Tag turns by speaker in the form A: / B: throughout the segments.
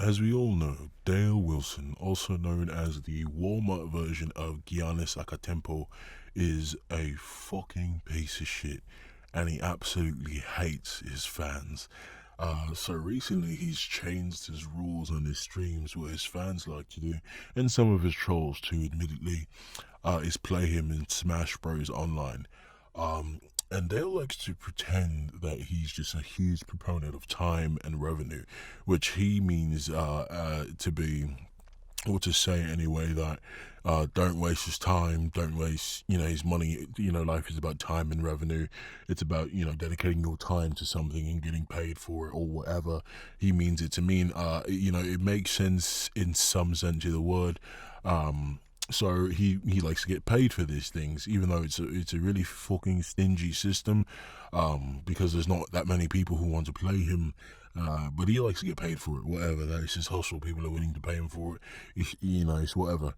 A: As we all know, Dale Wilson, also known as the Walmart version of Giannis Akatempo, is a fucking piece of shit, and he absolutely hates his fans. So recently he's changed his rules on his streams, what his fans like to do, and some of his trolls too, admittedly, is play him in Smash Bros. Online. Um, and Dale likes to pretend that he's just a huge proponent of time and revenue, which he means to be, or to say anyway, that don't waste his time, don't waste, his money. Life is about time and revenue. It's about, dedicating your time to something and getting paid for it or whatever he means it to mean. It makes sense in some sense of the word. So he likes to get paid for these things, even though it's a really fucking stingy system, because there's not that many people who want to play him. But he likes to get paid for it, whatever. That is his hustle. People are willing to pay him for it. It's whatever.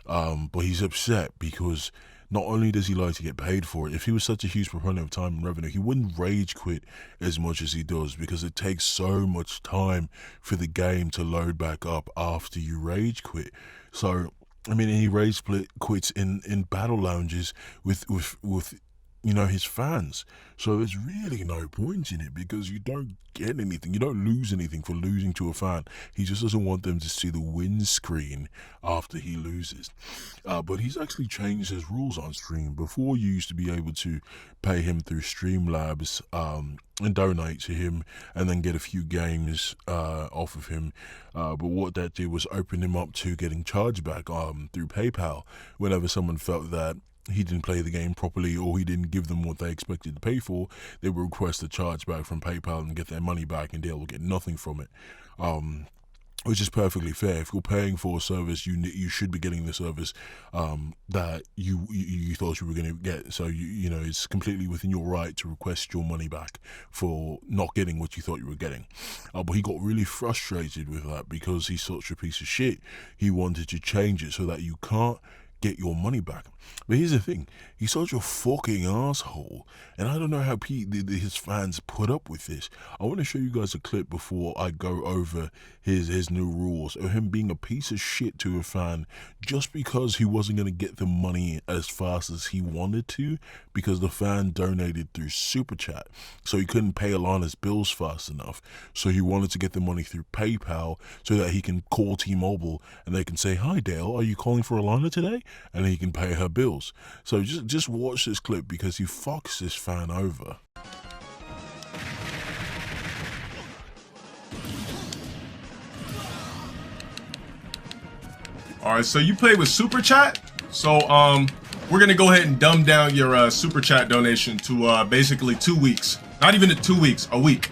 A: But he's upset because not only does he like to get paid for it, if he was such a huge proponent of time and revenue, he wouldn't rage quit as much as he does, because it takes so much time for the game to load back up after you rage quit. So, I mean, he rage quits in battle lounges with his fans. So there's really no point in it, because you don't get anything. You don't lose anything for losing to a fan. He just doesn't want them to see the win screen after he loses. But he's actually changed his rules on stream. Before, you used to be able to pay him through Streamlabs and donate to him and then get a few games off of him. But what that did was open him up to getting charged back through PayPal whenever someone felt that he didn't play the game properly or he didn't give them what they expected to pay for. They would request a charge back from PayPal and get their money back, and they'll get nothing from it. Which is perfectly fair. If you're paying for a service, you should be getting the service that you thought you were going to get. So it's completely within your right to request your money back for not getting what you thought you were getting. But he got really frustrated with that because he's such a piece of shit. He wanted to change it so that you can't get your money back. But here's the thing, he's such a fucking asshole, and I don't know how his fans put up with this. I want to show you guys a clip before I go over his new rules of him being a piece of shit to a fan just because he wasn't going to get the money as fast as he wanted to, because the fan donated through Super Chat, so he couldn't pay Alana's bills fast enough. So he wanted to get the money through PayPal so that he can call T-Mobile and they can say, "Hi Dale, are you calling for Alana today?" And he can pay her bills. So just watch this clip because he fucks this fan over.
B: All right, so you play with Super Chat. So we're gonna go ahead and dumb down your Super Chat donation to basically 2 weeks. Not even 2 weeks, a week.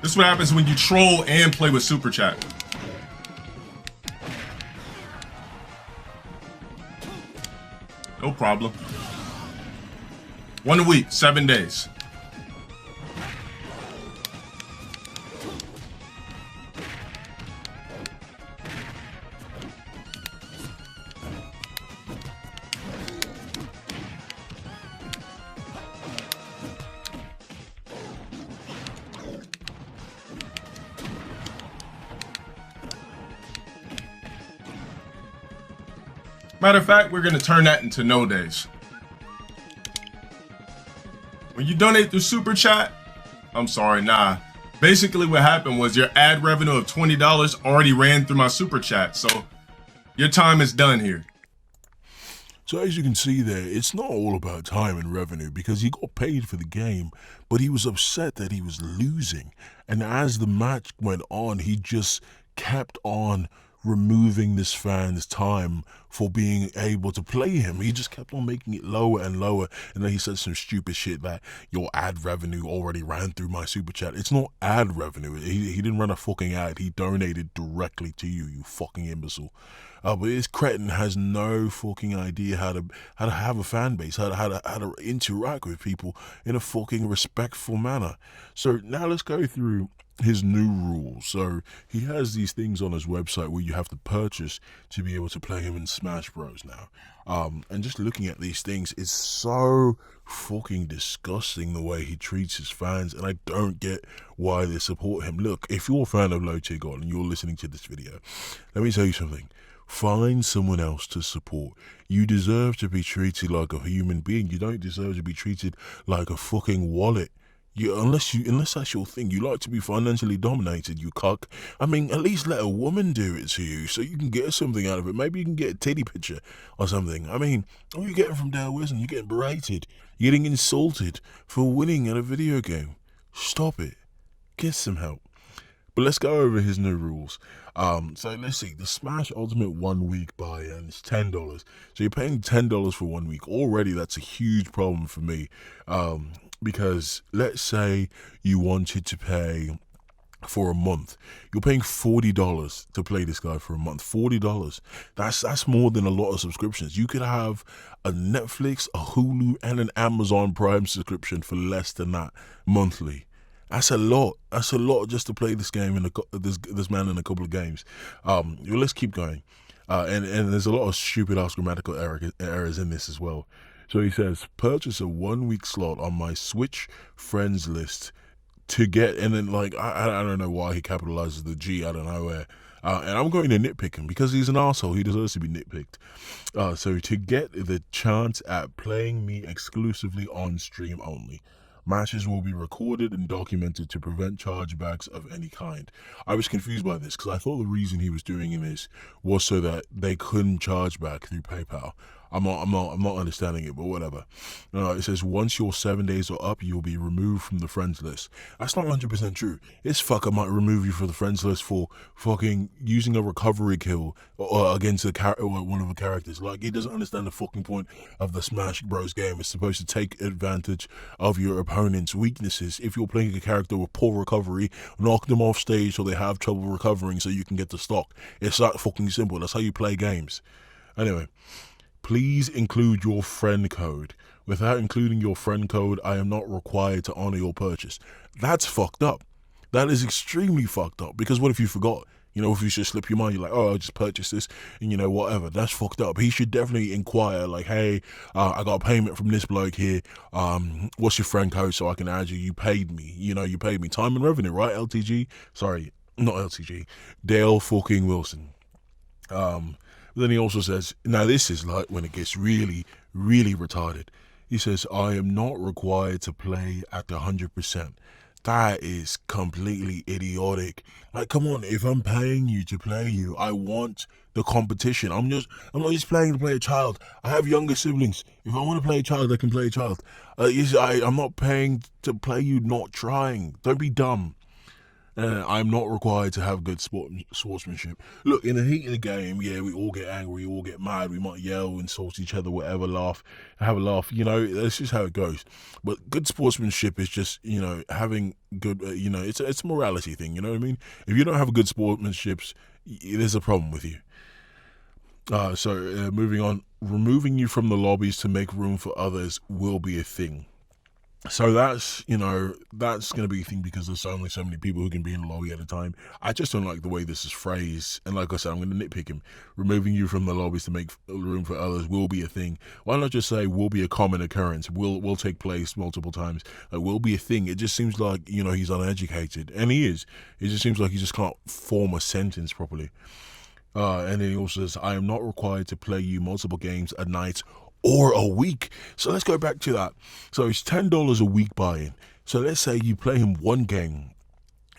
B: This is what happens when you troll and play with Super Chat. No problem. 1 week, 7 days. Matter of fact, we're gonna turn that into no days. When you donate through Super Chat, basically what happened was your ad revenue of $20 already ran through my Super Chat, so your time is done here.
A: So as you can see there, it's not all about time and revenue, because he got paid for the game, but he was upset that he was losing. And as the match went on, he just kept on removing this fan's time for being able to play him. He just kept on making it lower and lower, and then he said some stupid shit that your ad revenue already ran through my Super Chat. It's not ad revenue. He didn't run a fucking ad. He donated directly to you, you fucking imbecile. But this cretin has no fucking idea how to have a fan base, how to interact with people in a fucking respectful manner. So now let's go through his new rules. So he has these things on his website where you have to purchase to be able to play him in Smash Bros now. And just looking at these things, it's so fucking disgusting the way he treats his fans, and I don't get why they support him. Look, if you're a fan of LowTierGod and you're listening to this video, let me tell you something. Find someone else to support. You deserve to be treated like a human being. You don't deserve to be treated like a fucking wallet. Unless that's your thing, you like to be financially dominated, you cuck. I mean, at least let a woman do it to you so you can get something out of it. Maybe you can get a titty picture or something. I mean, what are you getting from Dale Wilson? You're getting berated. You're getting insulted for winning at a video game. Stop it. Get some help. But let's go over his new rules. So let's see. The Smash Ultimate 1 week buy-in is $10. So you're paying $10 for 1 week. Already, that's a huge problem for me. Because let's say you wanted to pay for a month. You're paying $40 to play this guy for a month. $40. That's more than a lot of subscriptions. You could have a Netflix, a Hulu, and an Amazon Prime subscription for less than that monthly. That's a lot. That's a lot just to play this game in this man in a couple of games. Let's keep going. And there's a lot of stupid ass grammatical errors in this as well. So he says, purchase a 1 week slot on my Switch friends list to get, and then like, I don't know why he capitalizes the G out of nowhere. And I'm going to nitpick him because he's an asshole. He deserves to be nitpicked. So to get the chance at playing me exclusively on stream only. Matches will be recorded and documented to prevent chargebacks of any kind. I was confused by this because I thought the reason he was doing this was so that they couldn't charge back through PayPal. I'm not understanding it, but whatever. It says once your 7 days are up, you'll be removed from the friends list. That's not 100% true. This fucker might remove you from the friends list for fucking using a recovery kill against one of the characters. Like, he doesn't understand the fucking point of the Smash Bros game. It's supposed to take advantage of your opponent's weaknesses. If you're playing a character with poor recovery, knock them off stage so they have trouble recovering so you can get the stock. It's that fucking simple. That's how you play games. Anyway. Please include your friend code. Without including your friend code, I am not required to honor your purchase. That's fucked up. That is extremely fucked up. Because what if you forgot? If you just slip your mind, you're like, oh, I'll just purchase this, and whatever. That's fucked up. He should definitely inquire, like, hey, I got a payment from this bloke here. What's your friend code so I can add you? You paid me. You paid me. Time and revenue, right? LTG? Sorry, not LTG. Dale fucking Wilson. Then he also says, now this is like when it gets really, really retarded. He says, I am not required to play at 100%. That is completely idiotic. Like, come on, if I'm paying you to play you, I want the competition. I'm not just playing to play a child. I have younger siblings. If I want to play a child, I can play a child. I'm not paying to play you not trying. Don't be dumb. I'm not required to have good sportsmanship. Look, in the heat of the game, yeah, we all get angry, we all get mad, we might yell, insult each other, whatever, have a laugh, that's just how it goes. But good sportsmanship is just, having good, it's a morality thing, you know what I mean? If you don't have a good sportsmanship, there's a problem with you. Moving on, removing you from the lobbies to make room for others will be a thing. So that's going to be a thing because there's only so many people who can be in the lobby at a time. I just don't like the way this is phrased. And like I said, I'm going to nitpick him. Removing you from the lobbies to make room for others will be a thing. Why not just say will be a common occurrence, will take place multiple times, will be a thing. It just seems like, he's uneducated. And he is. It just seems like he just can't form a sentence properly. And then he also says, I am not required to play you multiple games a night or a week. So let's go back to that. So it's $10 a week buy-in. So let's say you play him one game,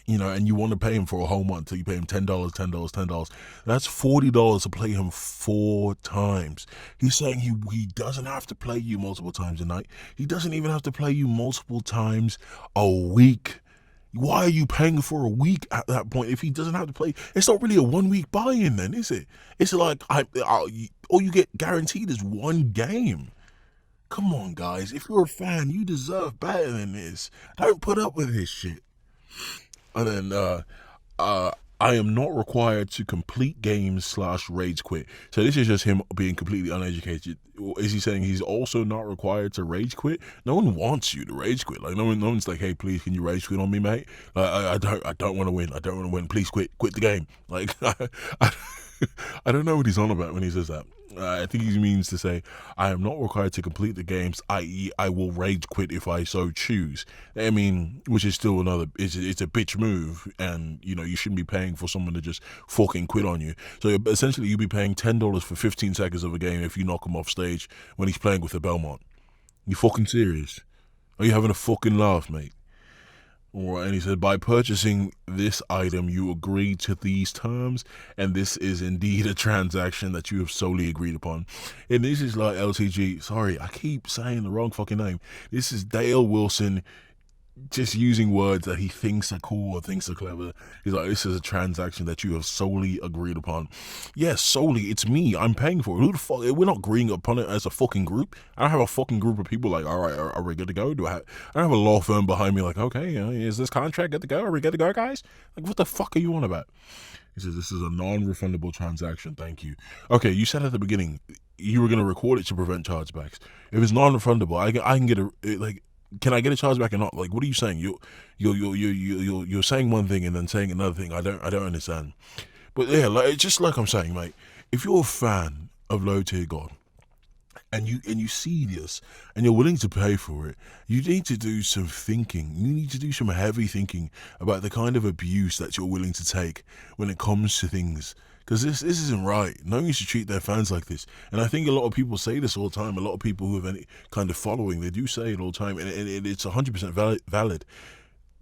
A: and you want to pay him for a whole month. So you pay him $10. That's $40 to play him 4 times. He's saying he doesn't have to play you multiple times a night. He doesn't even have to play you multiple times a week. Why are you paying for a week at that point if he doesn't have to play? It's not really a 1 week buy-in then, is it? It's like all you get guaranteed is one game. Come on, guys. If you're a fan, you deserve better than this. Don't put up with this shit. And then I am not required to complete games / rage quit. So this is just him being completely uneducated. Is he saying he's also not required to rage quit? No one wants you to rage quit. Like no one's like, hey, please, can you rage quit on me, mate? I don't want to win. I don't want to win. Please quit the game. Like I don't know what he's on about when he says that. I think he means to say, I am not required to complete the games, i.e., I will rage quit if I so choose. I mean, which is still another, it's a bitch move, and you shouldn't be paying for someone to just fucking quit on you. So essentially, you'll be paying $10 for 15 seconds of a game if you knock him off stage when he's playing with the Belmont. You fucking serious? Are you having a fucking laugh, mate? Alright, and he said, by purchasing this item, you agree to these terms, and this is indeed a transaction that you have solely agreed upon. And this is like LTG, sorry, I keep saying the wrong fucking name. This is Dale Wilson just using words that he thinks are cool or thinks are clever. He's like, this is a transaction that you have solely agreed upon. Yes, solely, it's me. I'm paying for it. Who the fuck? We're not agreeing upon it as a fucking group. I don't have a fucking group of people like, all right, are we good to go? I don't have a law firm behind me like, okay, is this contract good to go? Are we good to go, guys? Like, what the fuck are you on about? He says, this is a non-refundable transaction. Thank you. Okay, you said at the beginning you were going to record it to prevent chargebacks. If it's non-refundable, I can get like, can I get a charge back or not? Like, what are you saying? You're saying one thing and then saying another thing. I don't understand. But yeah, like, just like I'm saying, mate, if you're a fan of LowTierGod and you see this and you're willing to pay for it, you need to do some thinking. You need to do some heavy thinking about the kind of abuse that you're willing to take when it comes to things. Because this isn't right. No one should treat their fans like this. And I think a lot of people say this all the time. A lot of people who have any kind of following, they do say it all the time. And it's 100% valid.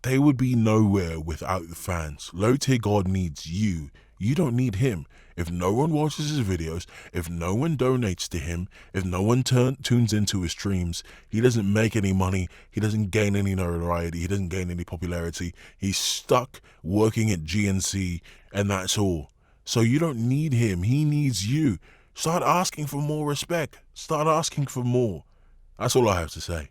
A: They would be nowhere without the fans. LowTierGod needs you. You don't need him. If no one watches his videos, if no one donates to him, if no one tunes into his streams, he doesn't make any money, he doesn't gain any notoriety, he doesn't gain any popularity. He's stuck working at GNC, and that's all. So you don't need him. He needs you. Start asking for more respect. Start asking for more. That's all I have to say.